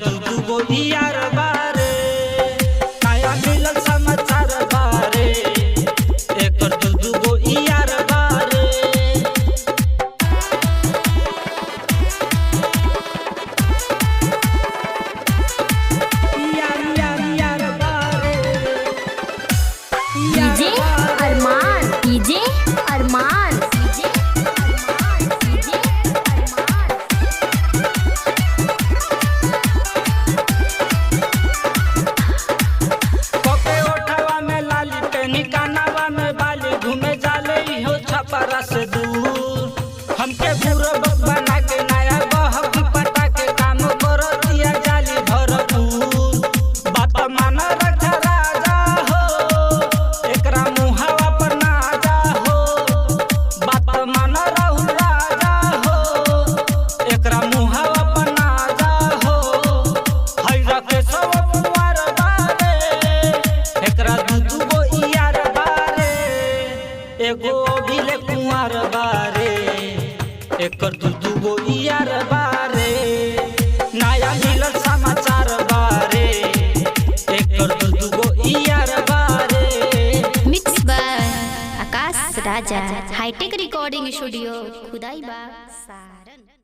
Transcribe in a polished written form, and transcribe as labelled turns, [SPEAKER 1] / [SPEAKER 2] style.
[SPEAKER 1] दू गो यार बारे, नया मिलल समाचार बारे, एकर दू गो यार बारे। यार बारे।
[SPEAKER 2] डीजे अरमान, डीजे अरमान, डीजे
[SPEAKER 1] घूमे जाले हो छपरा से दूर, हमके पूरा बना के नया बहक पटा के काम कर दिया जाली भरपूर। बात माना रख राजा हो, एकरा मुहावा पर ना जा हो। बात माना रहु राजा हो, एकरा मुहावा पर ना जा हो। हई रखे सब कुंवर बारे, एकरा दू गो यार बारे, एगो अभिले कुंवर बारे, एकर दू गो यार बारे। नया मिलल समाचार बारे, एकर दू गो यार बारे।
[SPEAKER 2] Mix by Akash Raja, hi tech recording studio, Khudai Bagh, Saran.